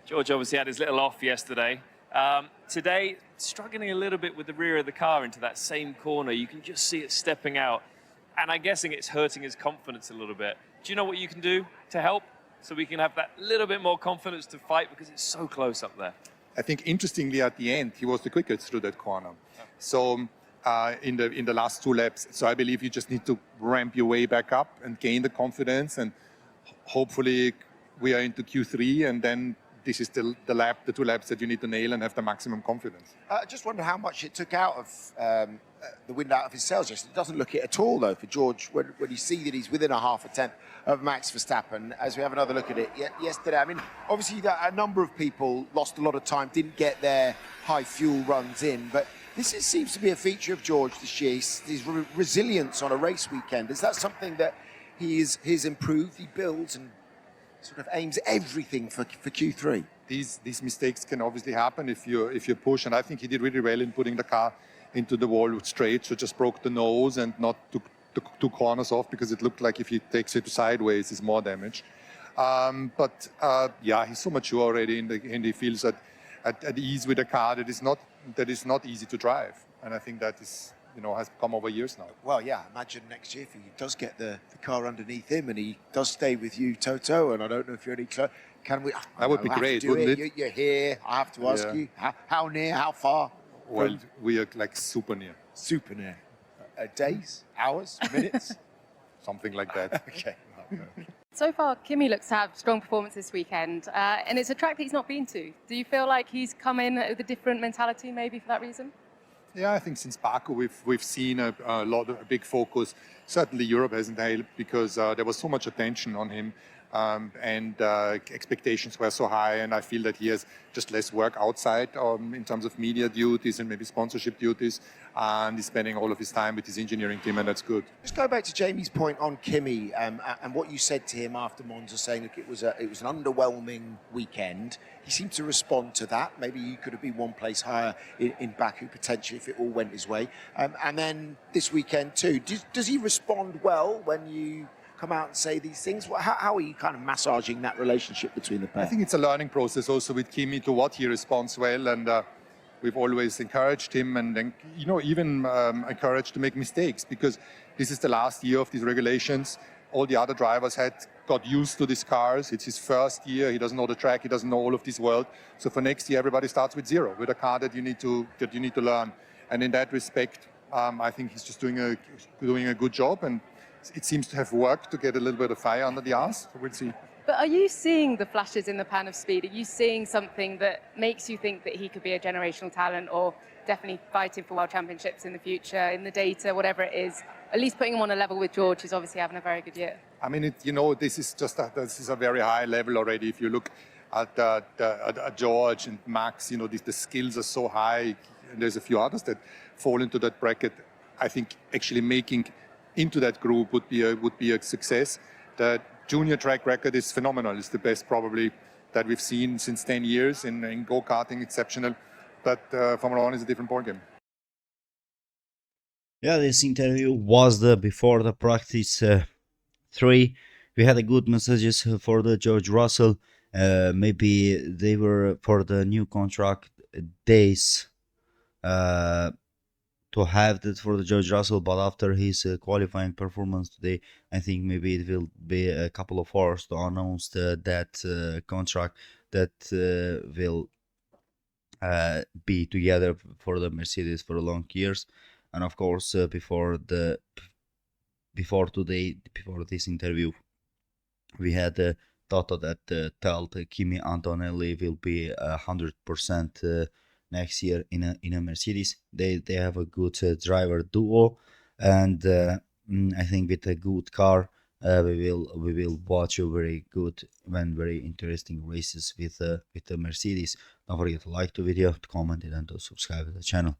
George obviously had his little off yesterday. Today, struggling a little bit with the rear of the car into that same corner. You can just see it stepping out. And I'm guessing it's hurting his confidence a little bit. Do you know what you can do to help so we can have that little bit more confidence to fight, because it's so close up there? I think interestingly at the end, he was the quickest through that corner. So in the last 2 laps. So I believe you just need to ramp your way back up and gain the confidence, and hopefully we are into Q3, and then this is the 2 laps that you need to nail and have the maximum confidence. I just wonder how much it took out of the wind out of his sails yesterday. It doesn't look it at all, though, for George, when you see that he's within a half a tenth of Max Verstappen. As we have another look at it yesterday, I mean, obviously a number of people lost a lot of time, didn't get their high fuel runs in, but seems to be a feature of George this year, his resilience on a race weekend. Is that something that he's improved, he builds and sort of aims everything for Q3? These mistakes can obviously happen if you push, and I think he did really well in putting the car into the wall straight, so just broke the nose and not took the 2 corners off, because it looked like if he takes it sideways, it's more damage. Yeah, he's so mature already, and he feels at ease with a car that is not easy to drive, and I think that is, has come over years now. Well, yeah, imagine next year if he does get the car underneath him and he does stay with you, Toto, and I don't know if you're any close. Can we? That would be great, wouldn't it? You're here. I have to ask you, how near, how far? Well, we are like super near. Super near. Days, hours, minutes? Something like that. Okay. So far, Kimi looks to have strong performance this weekend, and it's a track that he's not been to. Do you feel like he's come in with a different mentality maybe for that reason? Yeah, I think since Baku we've seen a big focus. Certainly Europe hasn't helped, because there was so much attention on him, and expectations were so high, and I feel that he has just less work outside in terms of media duties and maybe sponsorship duties, and he's spending all of his time with his engineering team, and that's good. Just go back to Jamie's point on Kimi and what you said to him after Monza, saying, look, it was an underwhelming weekend. He seemed to respond to that. Maybe he could have been 1 place higher in Baku potentially if it all went his way. And then this weekend too, does he respond well when you come out and say these things? How are you kind of massaging that relationship between the pair? I think it's a learning process also with Kimi to what he responds well, and we've always encouraged him, and even encouraged to make mistakes, because this is the last year of these regulations. All the other drivers got used to these cars. It's his first year. He doesn't know the track. He doesn't know all of this world. So for next year, everybody starts with 0, with a car that you need to learn. And in that respect, I think he's just doing a good job, and it seems to have worked to get a little bit of fire under the arse. So we'll see. But are you seeing the flashes in the pan of speed? Are you seeing something that makes you think that he could be a generational talent, or definitely fighting for world championships in the future, in the data, whatever it is? At least putting him on a level with George, who's obviously having a very good year. I mean, this is a very high level already. If you look at George and Max, the skills are so high, and there's a few others that fall into that bracket. I think actually making into that group would be a success. The junior track record is phenomenal. It's the best probably that we've seen since 10 years in go-karting, exceptional. But Formula 1 is a different ballgame. Yeah, this interview was before the practice 3. We had a good messages for the George Russell. Maybe they were for the new contract days to have that for the George Russell, but after his qualifying performance today, I think maybe it will be a couple of hours to announce that contract that will be together for the Mercedes for long years. And of course, before this interview, we had Toto that told Kimi Antonelli will be 100% next year in a Mercedes. They have a good driver duo, and I think with a good car, we will watch a very good and very interesting races with the Mercedes. Don't forget to like the video, to comment it, and to subscribe to the channel.